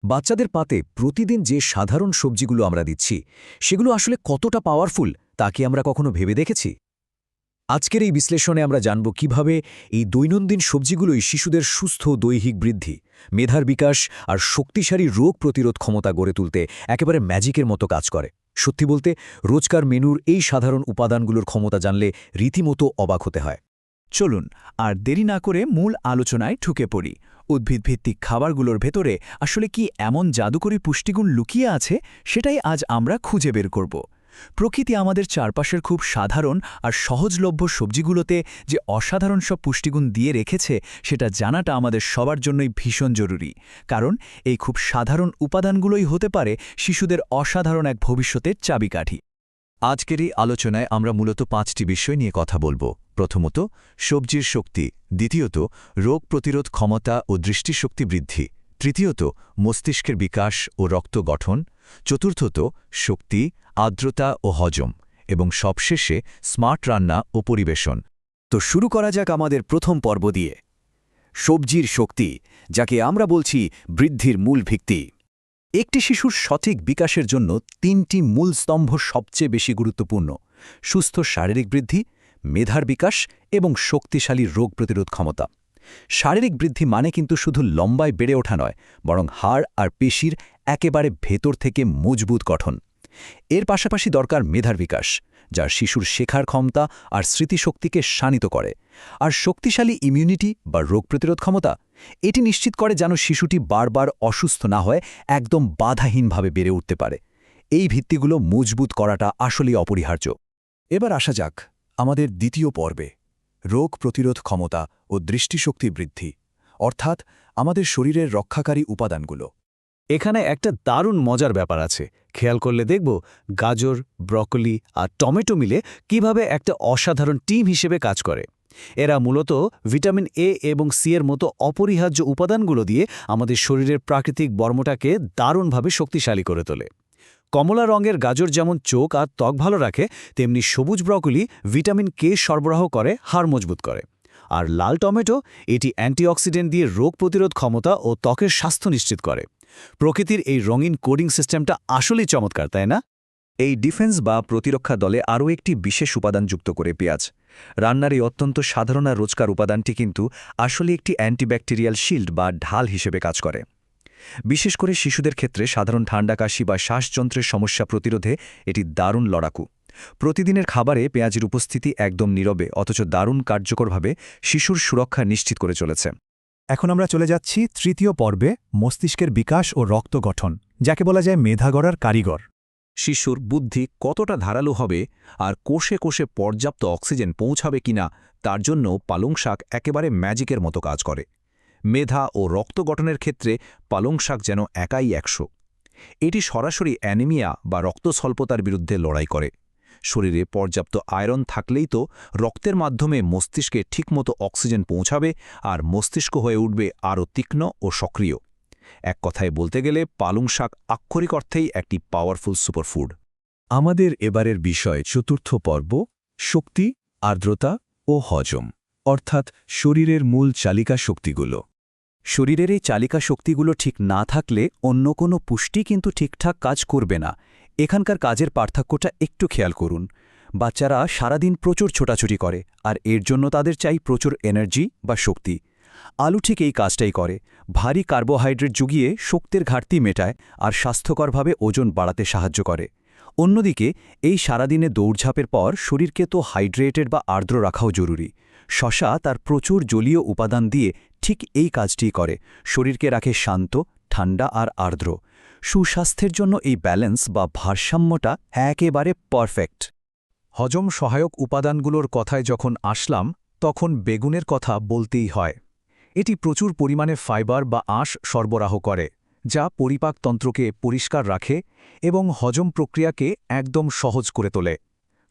বাচ্চাদের পাতে প্রতিদিন যে সাধারণ সবজিগুলো আমরা দিচ্ছি সেগুলো আসলে কতটা পাওয়ারফুল তা কি আমরা কখনো ভেবে দেখেছি? আজকের এই বিশ্লেষণে আমরা জানব কিভাবে এই দৈনন্দিন সবজিগুলোই শিশুদের সুস্থ দৈহিক বৃদ্ধি, মেধার বিকাশ আর শক্তিশালী রোগ প্রতিরোধ ক্ষমতা গড়ে তুলতে একেবারে ম্যাজিকের মতো কাজ করে। সত্যি বলতে রোজকার মেনুর এই সাধারণ উপাদানগুলোর ক্ষমতা জানলে রীতিমতো অবাক হতে হয়। চলুন আর দেরি না করে মূল আলোচনায় ঢুকে পড়ি। উদ্ভিদভিত্তিক খাবারগুলোর ভেতরে আসলে কি এমন জাদুকরী পুষ্টিগুণ লুকিয়ে আছে, সেটাই আজ আমরা খুঁজে বের করব। প্রকৃতি আমাদের চারপাশের খুব সাধারণ আর সহজলভ্য সবজিগুলোতে যে অসাধারণ সব পুষ্টিগুণ দিয়ে রেখেছে, সেটা জানাটা আমাদের সবার জন্যই ভীষণ জরুরি। কারণ এই খুব সাধারণ উপাদানগুলোই হতে পারে শিশুদের অসাধারণ এক ভবিষ্যতের চাবিকাঠি। আজকের এই আলোচনায় আমরা মূলত 5টি বিষয় নিয়ে কথা বলবো। প্রথমত, সবজির শক্তি; দ্বিতীয়ত, রোগ প্রতিরোধ ক্ষমতা ও দৃষ্টিশক্তি বৃদ্ধি; তৃতীয়ত, মস্তিষ্কের বিকাশ ও রক্ত গঠন; চতুর্থত, শক্তি, আর্দ্রতা ও হজম; এবং সবশেষে স্মার্ট রান্না ও পরিবেশন। তো শুরু করা যাক আমাদের প্রথম পর্ব দিয়ে, সবজির শক্তি, যাকে আমরা বলছি বৃদ্ধির মূল ভিত্তি। একটি শিশুর সঠিক বিকাশের জন্য 3টি মূল স্তম্ভ সবচেয়ে বেশি গুরুত্বপূর্ণ: সুস্থ শারীরিক বৃদ্ধি, মেধার বিকাশ এবং শক্তিশালী রোগ প্রতিরোধ ক্ষমতা। শারীরিক বৃদ্ধি মানে কিন্তু শুধু লম্বায় বেড়ে ওঠা নয়, বরং হাড় আর পেশির একেবারে ভেতর থেকে মজবুত গঠন। এর পাশাপাশি দরকার মেধার বিকাশ, যা শিশুর শেখার ক্ষমতা আর স্মৃতিশক্তিকে শানিত করে। আর শক্তিশালী ইমিউনিটি বা রোগ প্রতিরোধ ক্ষমতা, এটি নিশ্চিত করে যেন শিশুটি বারবার অসুস্থ না হয়, একদম বাধাহীনভাবে বেড়ে উঠতে পারে। এই ভিত্তিগুলো মজবুত করাটা আসলেই অপরিহার্য। এবার আসা যাক আমাদের দ্বিতীয় পর্বে, রোগ প্রতিরোধ ক্ষমতা ও দৃষ্টিশক্তি বৃদ্ধি, অর্থাৎ আমাদের শরীরের রক্ষাকারী উপাদানগুলো। এখানে একটা দারুণ মজার ব্যাপার আছে। খেয়াল করলে দেখব গাজর, ব্রকলি আর টমেটো মিলে কিভাবে একটা অসাধারণ টিম হিসেবে কাজ করে। এরা মূলত ভিটামিন এ এবং সি এর মতো অপরিহার্য উপাদানগুলো দিয়ে আমাদের শরীরের প্রাকৃতিক বর্মটাকে দারুণভাবে শক্তিশালী করে তোলে। কমলা রঙের গাজর যেমন চোখ আর ত্বক ভালো রাখে, তেমনি সবুজ ব্রকলি ভিটামিন কে সরবরাহ করে হাড় মজবুত করে। আর লাল টমেটো, এটি অ্যান্টিঅক্সিডেন্ট দিয়ে রোগ প্রতিরোধ ক্ষমতা ও ত্বকের স্বাস্থ্য নিশ্চিত করে। প্রকৃতির এই রঙিন কোডিং সিস্টেমটা আসলেই চমৎকার, তাই না? এই ডিফেন্স বা প্রতিরক্ষা দলে আরও একটি বিশেষ উপাদান যুক্ত করে পেঁয়াজ। রান্নার এই অত্যন্ত সাধারণ আর রোজকার উপাদানটি কিন্তু আসলে একটি অ্যান্টিব্যাকটেরিয়াল শিল্ড বা ঢাল হিসেবে কাজ করে। বিশেষ করে শিশুদের ক্ষেত্রে সাধারণ ঠান্ডা কাশি বা শ্বাসযন্ত্রের সমস্যা প্রতিরোধে এটি দারুণ লড়াকু। প্রতিদিনের খাবারে পেঁয়াজের উপস্থিতি একদম নীরবে অথচ দারুণ কার্যকরভাবে শিশুর সুরক্ষা নিশ্চিত করে চলেছে। এখন আমরা চলে যাচ্ছি তৃতীয় পর্বে, মস্তিষ্কের বিকাশ ও রক্ত গঠন, যাকে বলা যায় মেধা গড়ার কারিগর। শিশুর বুদ্ধি কতটা ধারালো হবে আর কোষে কোষে পর্যাপ্ত অক্সিজেন পৌঁছাবে কিনা, তার জন্য পালং শাক একেবারে ম্যাজিকের মতো কাজ করে। মেধা ও রক্ত গঠনের ক্ষেত্রে পালং শাক যেন একাই 100। এটি সরাসরি অ্যানিমিয়া বা রক্তস্বল্পতার বিরুদ্ধে লড়াই করে। শরীরে পর্যাপ্ত আয়রন থাকলেই তো রক্তের মাধ্যমে মস্তিষ্কে ঠিকমতো অক্সিজেন পৌঁছাবে আর মস্তিষ্ক হয়ে উঠবে আরও তীক্ষ্ণ ও সক্রিয়। এক কথায় বলতে গেলে পালং শাক আক্ষরিক অর্থেই একটি পাওয়ারফুল সুপারফুড। আমাদের এবারের বিষয় চতুর্থ পর্ব, শক্তি, আর্দ্রতা ও হজম, অর্থাৎ শরীরের মূল চালিকা শক্তিগুলো। শরীরের এই চালিকা শক্তিগুলো ঠিক না থাকলে অন্য কোনো পুষ্টি কিন্তু ঠিকঠাক কাজ করবে না। এখানকার কাজের পার্থক্যটা একটু খেয়াল করুন। বাচ্চারা সারাদিন প্রচুর ছোটাছুটি করে, আর এর জন্য তাদের চাই প্রচুর এনার্জি বা শক্তি। আলু ঠিক এই কাজটাই করে, ভারী কার্বোহাইড্রেট জুগিয়ে শক্তির ঘাটতি মেটায় আর স্বাস্থ্যকরভাবে ওজন বাড়াতে সাহায্য করে। অন্যদিকে এই সারাদিনে দৌড়ঝাঁপের পর শরীরকে তো হাইড্রেটেড বা আর্দ্র রাখাও জরুরি। শশা তার প্রচুর জলীয় উপাদান দিয়ে ঠিক এই কাজটিই করে, শরীরকে রাখে শান্ত, ঠান্ডা আর আর্দ্র। সুস্বাস্থ্যের জন্য এই ব্যালেন্স বা ভারসাম্যটা একেবারে পারফেক্ট। হজম সহায়ক উপাদানগুলোর কথায় যখন আসলাম, তখন বেগুনের কথা বলতেই হয়। এটি প্রচুর পরিমাণে ফাইবার বা আঁশ সরবরাহ করে, যা পরিপাকতন্ত্রকে পরিষ্কার রাখে এবং হজম প্রক্রিয়াকে একদম সহজ করে তোলে।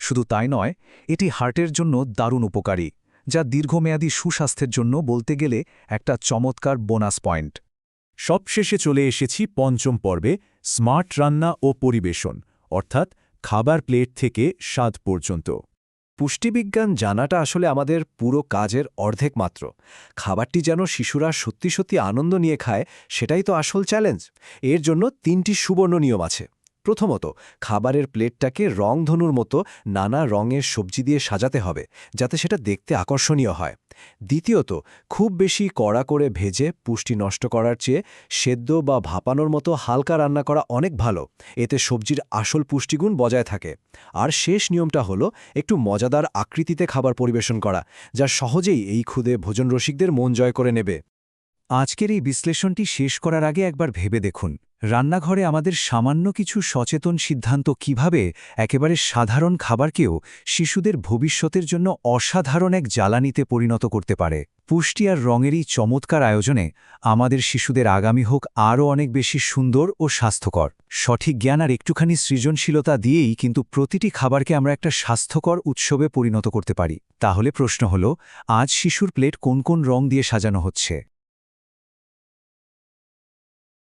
শুধু তাই নয়, এটি হার্টের জন্য দারুণ উপকারী, যা দীর্ঘমেয়াদী সুস্বাস্থ্যের জন্য বলতে গেলে একটা চমৎকার বোনাস পয়েন্ট। সবশেষে চলে এসেছি পঞ্চম পর্বে, স্মার্ট রান্না ও পরিবেশন, অর্থাৎ খাবার প্লেট থেকে স্বাদ পর্যন্ত। পুষ্টিবিজ্ঞান জানাটা আসলে আমাদের পুরো কাজের অর্ধেক মাত্র। খাবারটি যেন শিশুরা সত্যি সত্যি আনন্দ নিয়ে খায়, সেটাই তো আসল চ্যালেঞ্জ। এর জন্য ৩টি সুবর্ণ নিয়ম আছে। প্রথমত, খাবারের প্লেটটাকে রংধনুর মতো নানা রঙের সবজি দিয়ে সাজাতে হবে, যাতে সেটা দেখতে আকর্ষণীয় হয়। দ্বিতীয়ত, খুব বেশি কড়া করে ভেজে পুষ্টি নষ্ট করার চেয়ে সেদ্ধ বা ভাপানোর মতো হালকা রান্না করা অনেক ভালো। এতে সবজির আসল পুষ্টিগুণ বজায় থাকে। আর শেষ নিয়মটা হলো একটু মজাদার আকৃতিতে খাবার পরিবেশন করা, যা সহজেই এই ক্ষুদে ভোজনরসিকদের মন জয় করে নেবে। আজকের এই বিশ্লেষণটি শেষ করার আগে একবার ভেবে দেখুন, রান্নাঘরে আমাদের সামান্য কিছু সচেতন সিদ্ধান্ত কিভাবে একেবারে সাধারণ খাবারকেও শিশুদের ভবিষ্যতের জন্য অসাধারণ এক জ্বালানিতে পরিণত করতে পারে। পুষ্টি আর রঙেরই চমৎকার আয়োজনে আমাদের শিশুদের আগামী হোক আরও অনেক বেশি সুন্দর ও স্বাস্থ্যকর। সঠিক জ্ঞান আর একটুখানি সৃজনশীলতা দিয়েই কিন্তু প্রতিটি খাবারকে আমরা একটা স্বাস্থ্যকর উৎসবে পরিণত করতে পারি। তাহলে প্রশ্ন হলো, আজ শিশুর প্লেট কোন কোন রং দিয়ে সাজানো হচ্ছে?